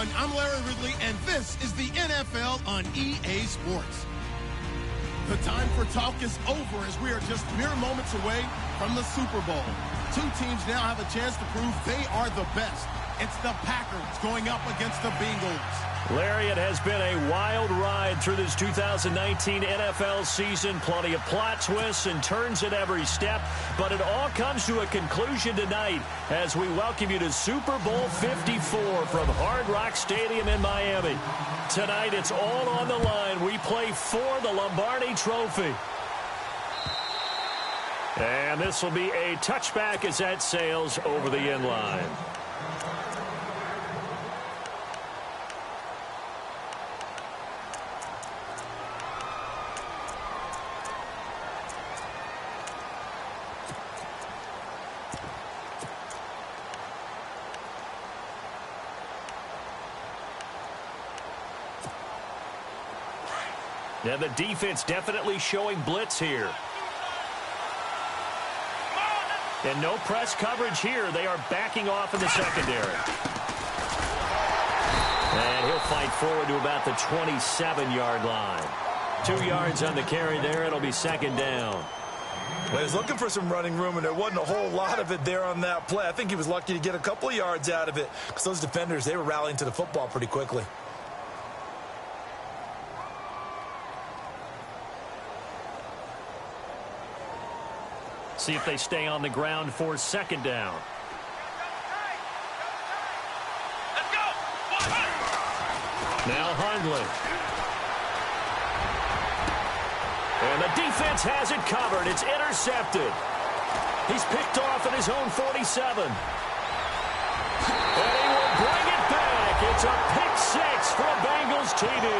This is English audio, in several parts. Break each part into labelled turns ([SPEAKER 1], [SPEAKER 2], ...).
[SPEAKER 1] everyone. I'm Larry Ridley, and this is the NFL on EA Sports. The time for talk is over as we are just mere moments away from the Super Bowl. Two teams now have a chance to prove they are the best. It's the Packers going up against the Bengals.
[SPEAKER 2] Larry, it has been a wild ride through this 2019 NFL season. Plenty of plot twists and turns at every step. But it all comes to a conclusion tonight as we welcome you to Super Bowl 54 from Hard Rock Stadium in Miami. Tonight, it's all on the line. We play for the Lombardi Trophy. And this will be a touchback as that sails over the end line. Now the defense definitely showing blitz here. And no press coverage here. They are backing off in the secondary. And he'll fight forward to about the 27-yard line. 2 yards on the carry there. It'll be second down.
[SPEAKER 3] Well, he was looking for some running room, and there wasn't a whole lot of it there on that play. I think he was lucky to get a couple of yards out of it because those defenders, they were rallying to the football pretty quickly.
[SPEAKER 2] See if they stay on the ground for second down.
[SPEAKER 4] Let's go.
[SPEAKER 2] Now Hundley. And the defense has it covered. It's intercepted. He's picked off at his own 47. And he will bring it back. It's a pick six for a Bengals TD.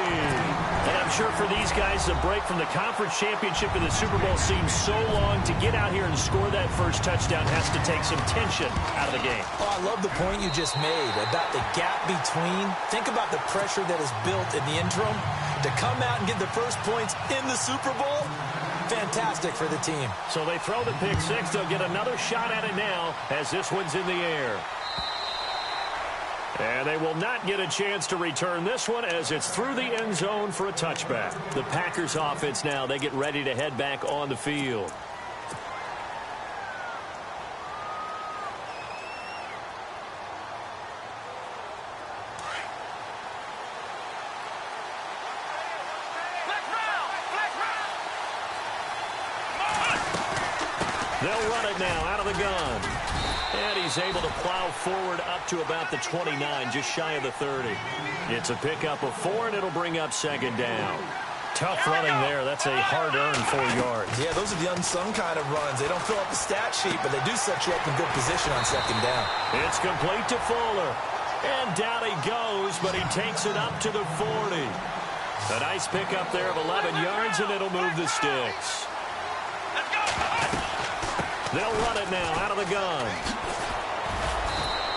[SPEAKER 2] And I'm sure for these guys, the break from the conference championship to the Super Bowl seems so long. To get out here and score that first touchdown has to take some tension out of the game.
[SPEAKER 5] Oh, I love the point you just made about the gap between. Think about the pressure that is built in the interim. To come out and get the first points in the Super Bowl, fantastic for the team.
[SPEAKER 2] So they throw the pick six. They'll get another shot at it now as this one's in the air. And they will not get a chance to return this one as it's through the end zone for a touchback. The Packers offense now, they get ready to head back on the field. They'll run it now out of the gun. And he's able to plow forward up to about the 29, just shy of the 30. It's a pickup of 4, and it'll bring up second down. Tough running there. That's a hard-earned 4 yards.
[SPEAKER 3] Yeah, those are the unsung kind of runs. They don't fill up the stat sheet, but they do set you up in good position on second down.
[SPEAKER 2] It's complete to Fuller. And down he goes, but he takes it up to the 40. A nice pickup there of 11 yards, and it'll move the sticks. They'll run it now out of the gun.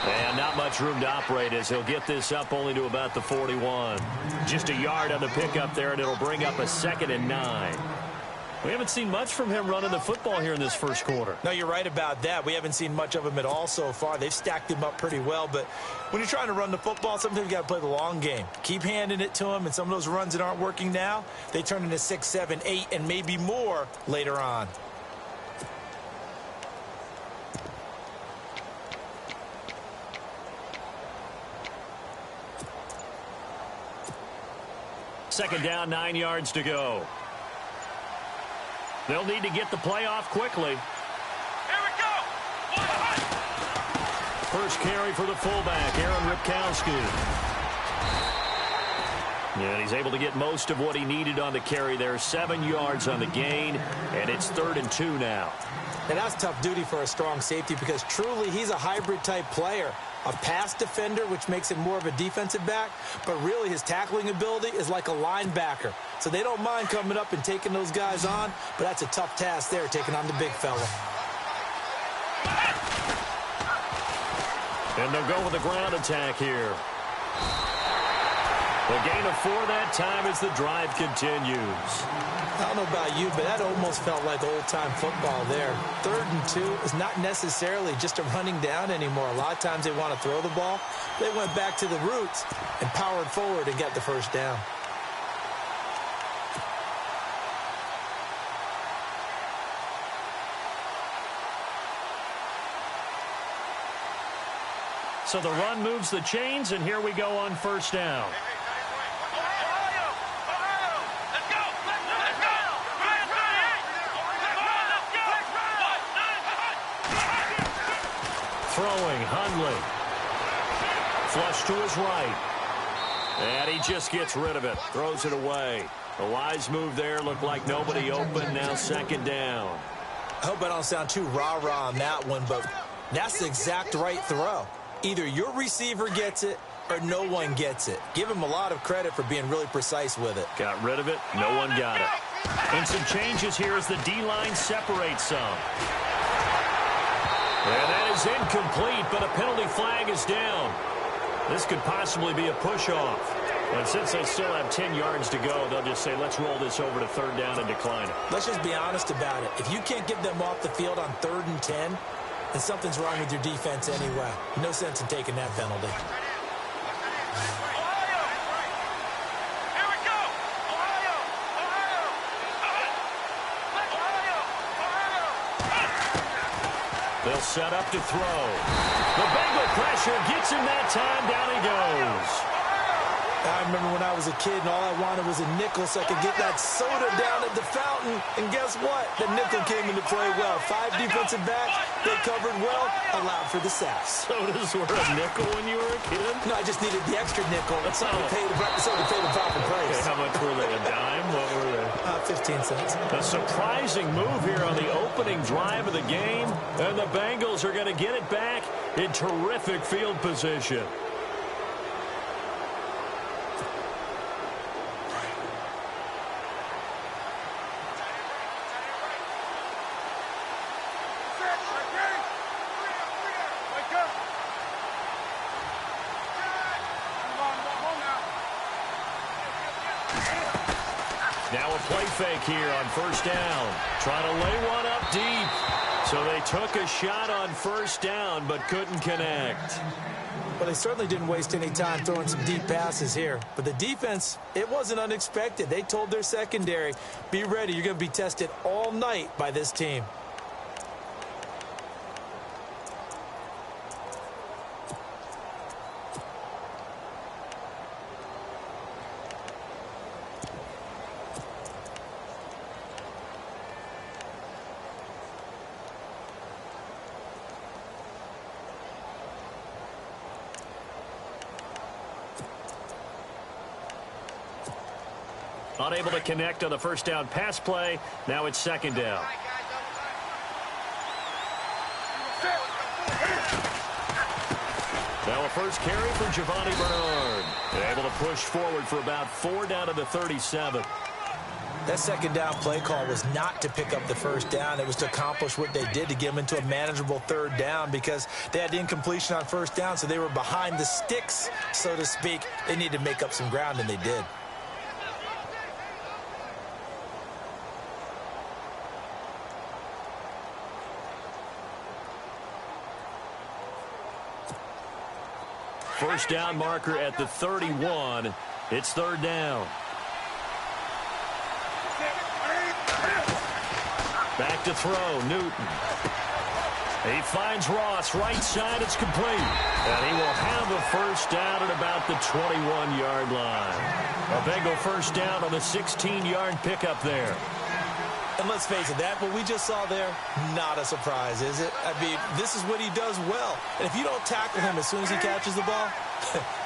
[SPEAKER 2] And not much room to operate as he'll get this up only to about the 41. Just a yard on the pickup there, and it'll bring up a 2nd and 9. We haven't seen much from him running the football here in this first quarter.
[SPEAKER 5] No, you're right about that. We haven't seen much of him at all so far. They've stacked him up pretty well, but when you're trying to run the football, sometimes you got to play the long game. Keep handing it to him, and some of those runs that aren't working now, they turn into 6, 7, 8, and maybe more later on.
[SPEAKER 2] Second down, 9 yards to go. They'll need to get the play off quickly.
[SPEAKER 4] Here we go.
[SPEAKER 2] First carry for the fullback, Aaron Ripkowski. And he's able to get most of what he needed on the carry there. 7 yards on the gain, and it's 3rd and 2 now.
[SPEAKER 5] And that's tough duty for a strong safety because truly he's a hybrid-type player. A pass defender, which makes him more of a defensive back, but really his tackling ability is like a linebacker. So they don't mind coming up and taking those guys on, but that's a tough task there, taking on the big fella.
[SPEAKER 2] And they'll go with a ground attack here. A gain of 4 that time as the drive continues.
[SPEAKER 5] I don't know about you, but that almost felt like old-time football there. 3rd and 2 is not necessarily just a running down anymore. A lot of times they want to throw the ball. They went back to the roots and powered forward and got the first down.
[SPEAKER 2] So the run moves the chains, and here we go on first down. Throwing, Hundley. Flush to his right. And he just gets rid of it. Throws it away. A wise move there. Looked like nobody open. Now 2nd down.
[SPEAKER 5] I hope I don't sound too rah-rah on that one, but that's the exact right throw. Either your receiver gets it or no one gets it. Give him a lot of credit for being really precise with it.
[SPEAKER 2] Got rid of it. No one got it. And some changes here as the D-line separates some. And that is incomplete, but a penalty flag is down. This could possibly be a push-off. And since they still have 10 yards to go, they'll just say, let's roll this over to 3rd down and decline it.
[SPEAKER 5] Let's just be honest about it. If you can't get them off the field on 3rd and 10, then something's wrong with your defense anyway. No sense in taking that penalty.
[SPEAKER 2] They'll set up to throw. The Bengal pressure gets him that time. Down he goes.
[SPEAKER 5] I remember when I was a kid and all I wanted was a nickel so I could get that soda down at the fountain. And guess what? The nickel came into play well. 5 defensive backs, they covered well, allowed for the sacks.
[SPEAKER 2] Sodas were a nickel when you were a kid?
[SPEAKER 5] No, I just needed the extra nickel. So to pay the proper price.
[SPEAKER 2] Okay, how much were they? A dime? What were they?
[SPEAKER 5] 15 cents.
[SPEAKER 2] A surprising move here on the opening drive of the game. And the Bengals are going to get it back in terrific field position. Now a play fake here on 1st down. Trying to lay one up deep. So they took a shot on 1st down, but couldn't connect.
[SPEAKER 5] Well, they certainly didn't waste any time throwing some deep passes here. But the defense, it wasn't unexpected. They told their secondary, be ready. You're going to be tested all night by this team.
[SPEAKER 2] Unable to connect on the 1st down pass play. Now it's 2nd down. Now a first carry for Giovanni Bernard. Able to push forward for about 4 down to the 37.
[SPEAKER 5] That 2nd down play call was not to pick up the 1st down. It was to accomplish what they did to get them into a manageable 3rd down because they had incompletion on 1st down, so they were behind the sticks, so to speak. They needed to make up some ground, and they did.
[SPEAKER 2] First down marker at the 31. It's 3rd down. Back to throw, Newton. He finds Ross, right side, it's complete. And he will have a 1st down at about the 21-yard line. A Bengal 1st down on the 16-yard pickup there.
[SPEAKER 5] And let's face it, that what we just saw there, not a surprise, is it? I mean, this is what he does well. And if you don't tackle him as soon as he catches the ball,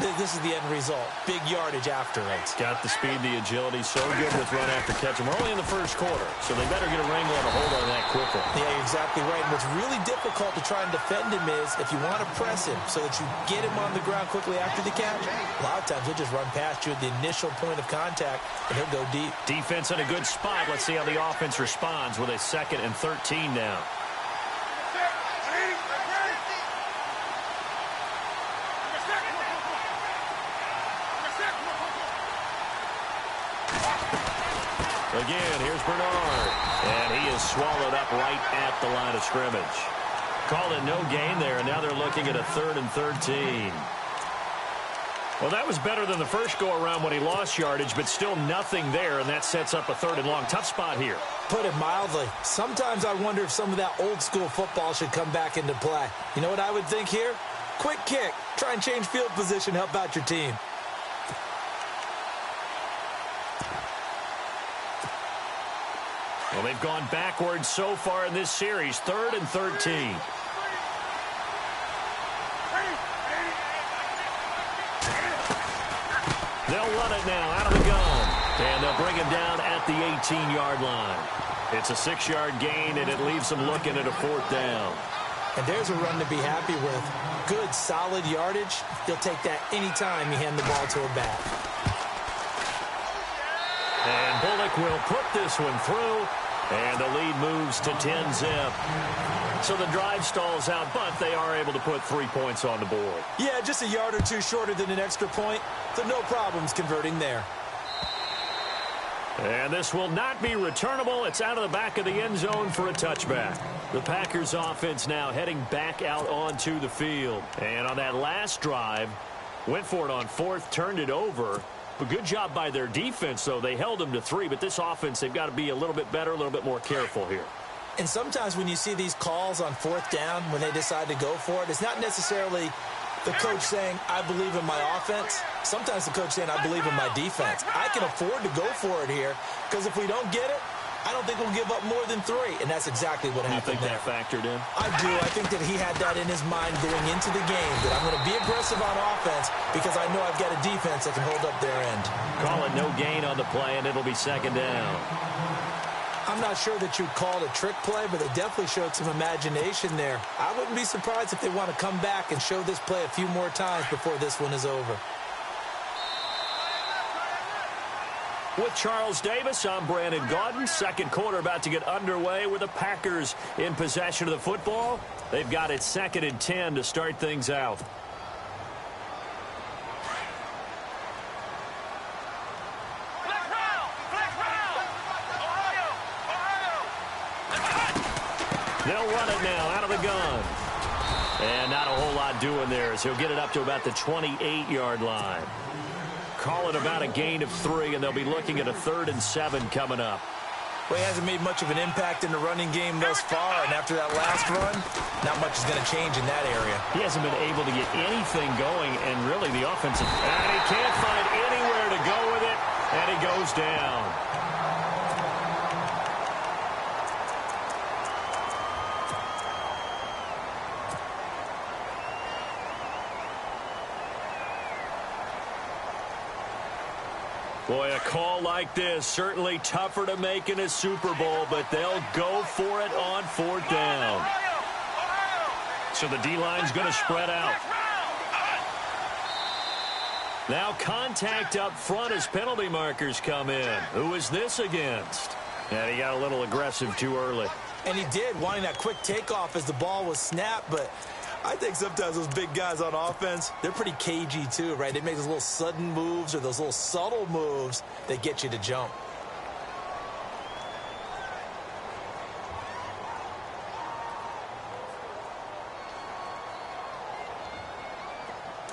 [SPEAKER 5] this is the end result. Big yardage after it.
[SPEAKER 2] Got the speed, the agility, so good with run after catch. And we're only in the 1st quarter, so they better get a wrangle and a hold on that quickly.
[SPEAKER 5] Yeah, you're exactly right. And what's really difficult to try and defend him is if you want to press him so that you get him on the ground quickly after the catch, a lot of times he'll just run past you at the initial point of contact, and he'll go deep.
[SPEAKER 2] Defense in a good spot. Let's see how the offense responds with a 2nd and 13 now. Again, here's Bernard. And he is swallowed up right at the line of scrimmage. Called it no gain there, and now they're looking at a 3rd and 13. Well, that was better than the first go-around when he lost yardage, but still nothing there, and that sets up a 3rd and long. Tough spot here.
[SPEAKER 5] Put it mildly. Sometimes I wonder if some of that old-school football should come back into play. You know what I would think here? Quick kick. Try and change field position, help out your team.
[SPEAKER 2] Well, they've gone backwards so far in this series. 3rd and 13. They'll run it now out of the gun. And they'll bring him down at the 18-yard line. It's a 6-yard gain, and it leaves them looking at a 4th down.
[SPEAKER 5] And there's a run to be happy with. Good, solid yardage. You'll take that anytime you hand the ball to a back.
[SPEAKER 2] And Bullock will put this one through. And the lead moves to 10-zip. So the drive stalls out, but they are able to put 3 points on the board.
[SPEAKER 5] Yeah, just a yard or two shorter than an extra point, so no problems converting there.
[SPEAKER 2] And this will not be returnable. It's out of the back of the end zone for a touchback. The Packers offense now heading back out onto the field. And on that last drive, went for it on 4th, turned it over. A good job by their defense, though. They held them to 3, but this offense, they've got to be a little bit better, a little bit more careful here.
[SPEAKER 5] And sometimes when you see these calls on 4th down, when they decide to go for it, it's not necessarily the coach saying, I believe in my offense. Sometimes the coach saying, I believe in my defense. I can afford to go for it here, because if we don't get it, I don't think we'll give up more than 3, and that's exactly what happened there.
[SPEAKER 2] You think that factored in?
[SPEAKER 5] I do. I think that he had that in his mind going into the game, that I'm going to be aggressive on offense because I know I've got a defense that can hold up their end.
[SPEAKER 2] Call it no gain on the play, and it'll be 2nd down.
[SPEAKER 5] I'm not sure that you'd call it a trick play, but they definitely showed some imagination there. I wouldn't be surprised if they want to come back and show this play a few more times before this one is over.
[SPEAKER 2] With Charles Davis, I'm Brandon Gaudin. 2nd quarter about to get underway with the Packers in possession of the football. They've got it 2nd and 10 to start things out. They'll run it now out of the gun. And not a whole lot doing there, as he'll get it up to about the 28-yard line. Call it about a gain of 3, and they'll be looking at a 3rd and 7 coming up.
[SPEAKER 5] Well, he hasn't made much of an impact in the running game thus far, and after that last run, not much is going to change in that area.
[SPEAKER 2] He hasn't been able to get anything going, and really the offensive... And he can't find anywhere to go with it, and he goes down. Boy, a call like this, certainly tougher to make in a Super Bowl, but they'll go for it on 4th down. So the D-line's going to spread out. Now contact up front as penalty markers come in. Who is this against? And he got a little aggressive too early.
[SPEAKER 5] And he did, wanting that quick takeoff as the ball was snapped, but I think sometimes those big guys on offense, they're pretty cagey too, right? They make those little sudden moves or those little subtle moves that get you to jump.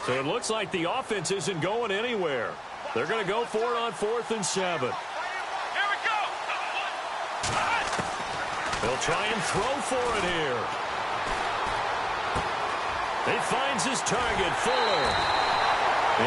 [SPEAKER 2] So it looks like the offense isn't going anywhere. They're going to go for it on 4th and 7.
[SPEAKER 4] Here we go.
[SPEAKER 2] They'll try and throw for it here. He finds his target, Fuller.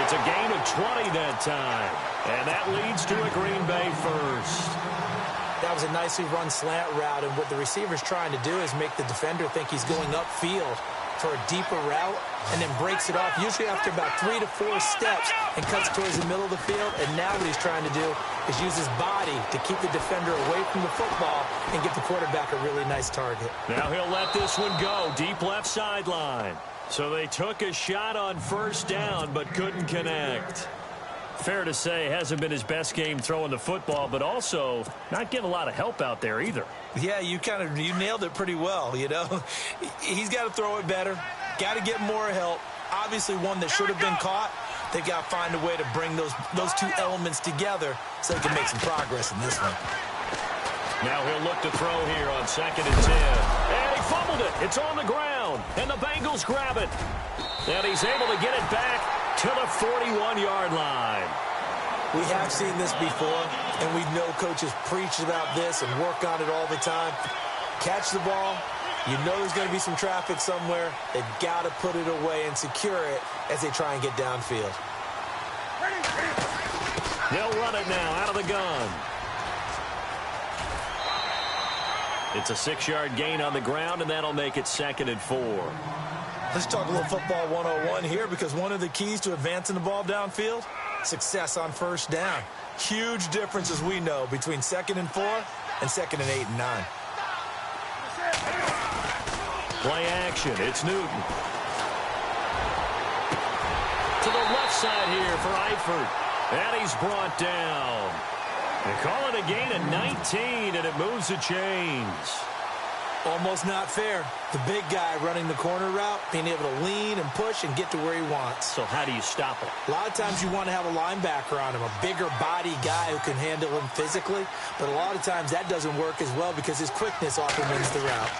[SPEAKER 2] It's a gain of 20 that time. And that leads to a Green Bay 1st.
[SPEAKER 5] That was a nicely run slant route, and what the receiver's trying to do is make the defender think he's going upfield for a deeper route, and then breaks it off, usually after about 3 to 4 steps, and cuts towards the middle of the field. And now what he's trying to do is use his body to keep the defender away from the football and get the quarterback a really nice target.
[SPEAKER 2] Now he'll let this one go, deep left sideline. So they took a shot on 1st down, but couldn't connect. Fair to say, hasn't been his best game throwing the football, but also not getting a lot of help out there either.
[SPEAKER 5] Yeah, you nailed it pretty well, you know. He's got to throw it better, got to get more help. Obviously one that should have been caught,
[SPEAKER 3] They've got to find a way to bring those two elements together so they can make some progress in this one.
[SPEAKER 2] Now he'll look to throw here on 2nd and 10. And he fumbled it. It's on the ground. And the Bengals grab it. And he's able to get it back to the 41-yard line.
[SPEAKER 5] We have seen this before, and we know coaches preach about this and work on it all the time. Catch the ball. You know there's going to be some traffic somewhere. They've got to put it away and secure it as they try and get downfield.
[SPEAKER 2] They'll run it now out of the gun. It's a 6-yard gain on the ground, and that'll make it 2nd and 4.
[SPEAKER 3] Let's talk a little football 101 here, because one of the keys to advancing the ball downfield, success on first down. Huge difference, as we know, between 2nd and 4 and 2nd and 8 and 9.
[SPEAKER 2] Play action. It's Newton. To the left side here for Eifert. And he's brought down. They call it a gain of 19, and it moves the chains.
[SPEAKER 5] Almost not fair. The big guy running the corner route, being able to lean and push and get to where he wants.
[SPEAKER 2] So how do you stop it?
[SPEAKER 5] A lot of times you want to have a linebacker on him, a bigger body guy who can handle him physically. But a lot of times that doesn't work as well because his quickness often wins the route.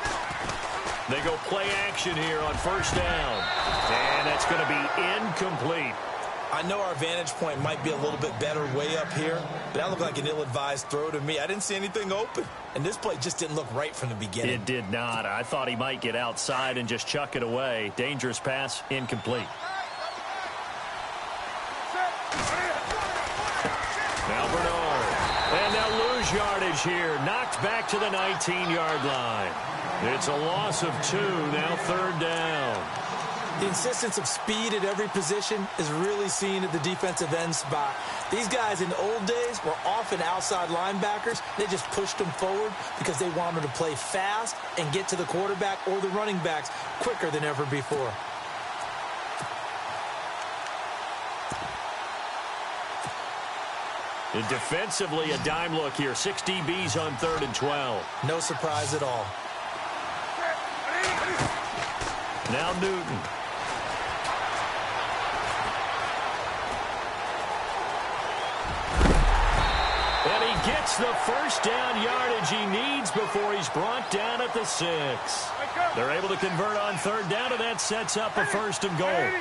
[SPEAKER 2] They go play action here on first down. And that's going to be incomplete.
[SPEAKER 3] I know our vantage point might be a little bit better way up here, but that looked like an ill-advised throw to me. I didn't see anything open, and this play just didn't look right from the beginning.
[SPEAKER 2] It did not. I thought he might get outside and just chuck it away. Dangerous pass, incomplete. Now Bernard. And they'll lose yardage here. Knocked back to the 19-yard line. It's a loss of 2, now 3rd down.
[SPEAKER 5] The insistence of speed at every position is really seen at the defensive end spot. These guys in the old days were often outside linebackers. They just pushed them forward because they wanted to play fast and get to the quarterback or the running backs quicker than ever before.
[SPEAKER 2] And defensively, a dime look here. 6 DBs on 3rd and 12.
[SPEAKER 5] No surprise at all.
[SPEAKER 2] Now Newton. And he gets the first down yardage he needs before he's brought down at the 6. They're able to convert on 3rd down, and that sets up a 1st and goal.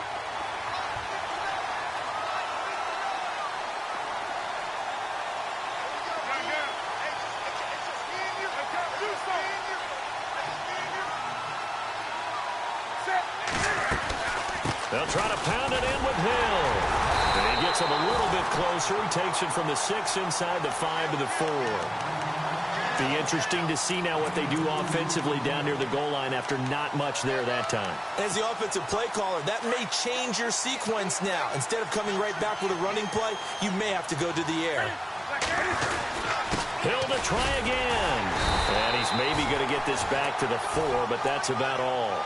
[SPEAKER 2] They'll try to pound it in with Hill. And he gets him a little bit closer. He takes it from the 6 inside the 5 to the 4. Be interesting to see now what they do offensively down near the goal line after not much there that time.
[SPEAKER 5] As the offensive play caller, that may change your sequence now. Instead of coming right back with a running play, you may have to go to the air.
[SPEAKER 2] Hill to try again. And he's maybe going to get this back to the 4, but that's about all.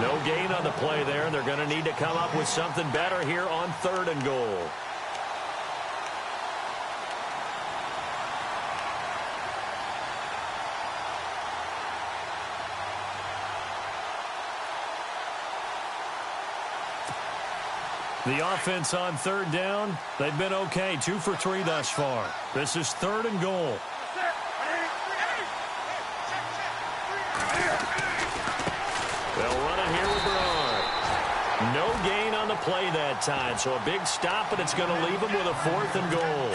[SPEAKER 2] No gain on the play there, and they're going to need to come up with something better here on 3rd and goal. The offense on 3rd down, they've been okay. 2 for 3 thus far. This is 3rd and goal. They'll run it here with Bernard. No gain on the play that time, so a big stop, and it's going to leave them with a 4th and goal.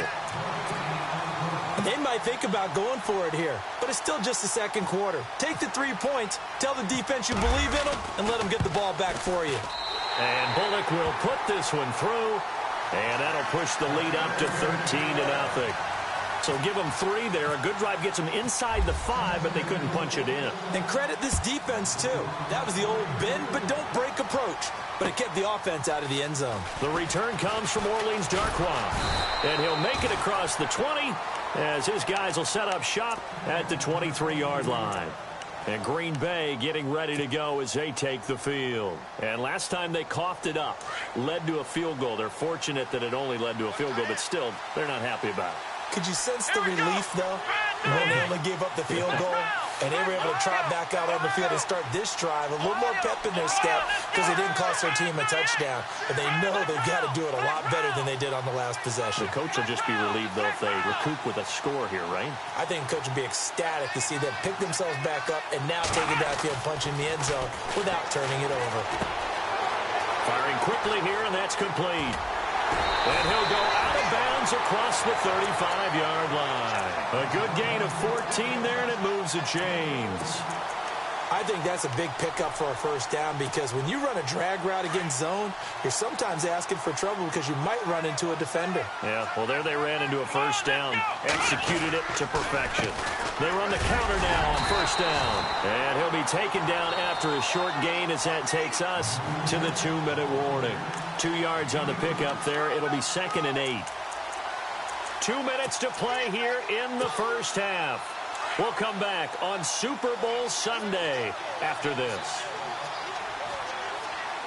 [SPEAKER 5] They might think about going for it here, but it's still just the 2nd quarter. Take the 3 points, tell the defense you believe in them, and let them get the ball back for you.
[SPEAKER 2] And Bullock will put this one through, and that'll push the lead up to 13-0. So give them 3 there. A good drive gets them inside the 5, but they couldn't punch it in.
[SPEAKER 5] And credit this defense, too. That was the old bend but don't break approach, but it kept the offense out of the end zone.
[SPEAKER 2] The return comes from Orleans Darkwa, and he'll make it across the 20 as his guys will set up shop at the 23-yard line. And Green Bay getting ready to go as they take the field. And last time they coughed it up, led to a field goal. They're fortunate that it only led to a field goal, but still, they're not happy about it.
[SPEAKER 5] Could you sense the relief, though?
[SPEAKER 3] when they only gave up the field goal, and they were able to trot back out on the field and start this drive. A little more pep in their step because they didn't cost their team a touchdown. But they know they've got to do it a lot better than they did on the last possession.
[SPEAKER 2] The coach will just be relieved, though, if they recoup with a score here, right?
[SPEAKER 3] I think the coach would be ecstatic to see them pick themselves back up and now take it downfield, punch in the end zone without turning it over.
[SPEAKER 2] Firing quickly here, and that's complete. And he'll go out of bounds across the 35-yard line. A good gain of 14 there, and it moves the chains.
[SPEAKER 5] I think that's a big pickup for a first down because when you run a drag route against zone, you're sometimes asking for trouble because you might run into a defender.
[SPEAKER 2] Yeah, well, there they ran into a first down. Executed it to perfection. They run the counter now on first down. And he'll be taken down after a short gain as that takes us to the 2-minute warning. 2 yards on the pickup there. It'll be 2nd and 8. 2 minutes to play here in the first half. We'll come back on Super Bowl Sunday after this.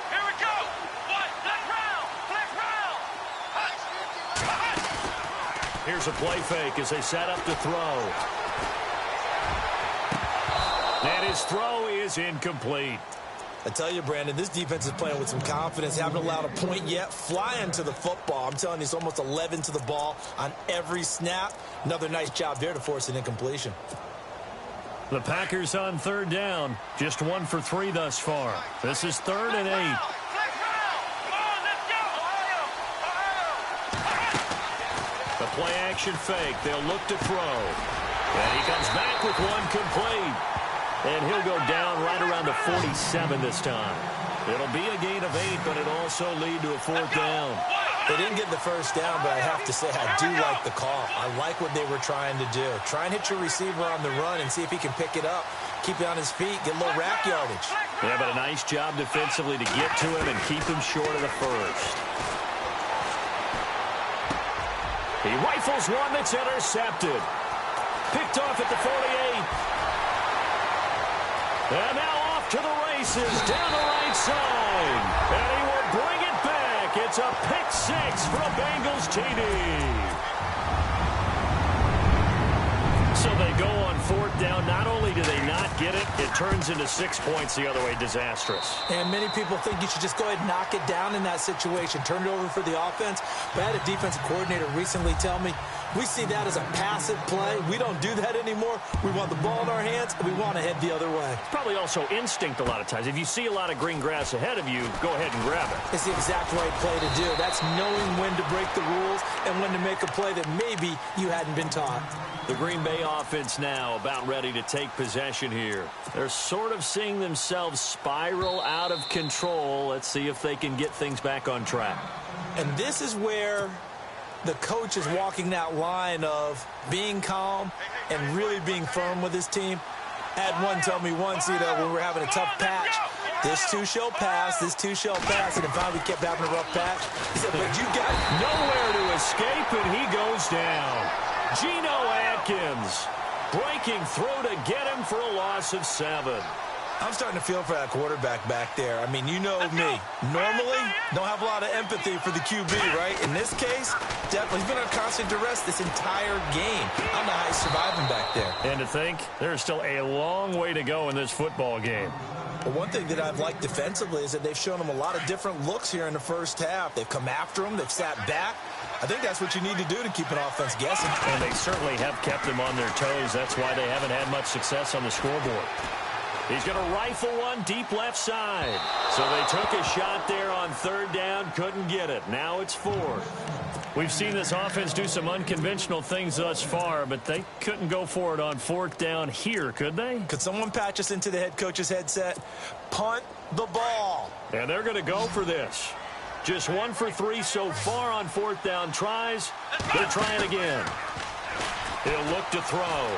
[SPEAKER 4] Here we go. What? Black round.
[SPEAKER 2] Here's a play fake as they set up to throw. And his throw is incomplete.
[SPEAKER 3] I tell you, Brandon, this defense is playing with some confidence. Haven't allowed a point yet. Flying to the football. I'm telling you, it's almost 11 to the ball on every snap. Another nice job there to force an incompletion.
[SPEAKER 2] The Packers on third down. Just 1 for 3 thus far. This is 3rd and 8.
[SPEAKER 4] Black round. Come on, let's go. Ohio.
[SPEAKER 2] The play action fake. They'll look to throw. And he comes back with one complete. And he'll go down right around the 47 this time. It'll be a gain of 8, but it'll also lead to a 4th down.
[SPEAKER 3] They didn't get the first down, but I have to say I do like the call. I like what they were trying to do. Try and hit your receiver on the run and see if he can pick it up. Keep it on his feet, get a little rack yardage.
[SPEAKER 2] Yeah, but a nice job defensively to get to him and keep him short of the first. He rifles one that's intercepted. Picked off at the 48. And now off to the races, down the right side. And he will bring it back. It's a pick 6 for a Bengals TD. So they go on 4th down. Not only do they not get it, it turns into 6 points the other way. Disastrous.
[SPEAKER 5] And many people think you should just go ahead and knock it down in that situation. Turn it over for the offense. But I had a defensive coordinator recently tell me, we see that as a passive play. We don't do that anymore. We want the ball in our hands, and we want to head the other way.
[SPEAKER 2] It's probably also instinct a lot of times. If you see a lot of green grass ahead of you, go ahead and grab it.
[SPEAKER 5] It's the exact right play to do. That's knowing when to break the rules and when to make a play that maybe you hadn't been taught.
[SPEAKER 2] The Green Bay offense now about ready to take possession here. They're sort of seeing themselves spiral out of control. Let's see if they can get things back on track.
[SPEAKER 5] And this is where the coach is walking that line of being calm and really being firm with his team. I had one tell me once, when we were having a tough patch, this too shall pass, this too shall pass, and then finally kept having a rough patch. He said, but you got
[SPEAKER 2] nowhere to escape, and he goes down. Geno Atkins breaking through to get him for a loss of 7.
[SPEAKER 3] I'm starting to feel for that quarterback back there. I mean, you know me. Normally, don't have a lot of empathy for the QB, right? In this case, definitely. He's been on constant duress this entire game. I don't know how he's surviving back there.
[SPEAKER 2] And to think, there's still a long way to go in this football game.
[SPEAKER 3] But one thing that I've liked defensively is that they've shown him a lot of different looks here in the first half. They've come after him. They've sat back. I think that's what you need to do to keep an offense guessing.
[SPEAKER 2] And they certainly have kept them on their toes. That's why they haven't had much success on the scoreboard. He's going to rifle one deep left side. So they took a shot there on 3rd down, couldn't get it. Now it's 4th. We've seen this offense do some unconventional things thus far, but they couldn't go for it on 4th down here, could they?
[SPEAKER 3] Could someone patch us into the head coach's headset? Punt the ball.
[SPEAKER 2] And they're going to go for this. Just 1 for 3 so far on 4th down tries. They're trying again. He'll look to throw.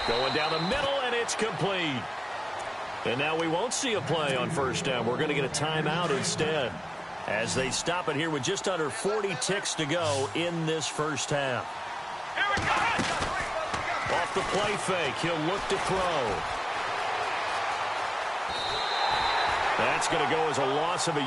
[SPEAKER 2] Going down the middle, and it's complete. And now we won't see a play on 1st down. We're going to get a timeout instead as they stop it here with just under 40 ticks to go in this first half.
[SPEAKER 4] Here we go.
[SPEAKER 2] Off the play fake, he'll look to throw. That's going to go as a loss of a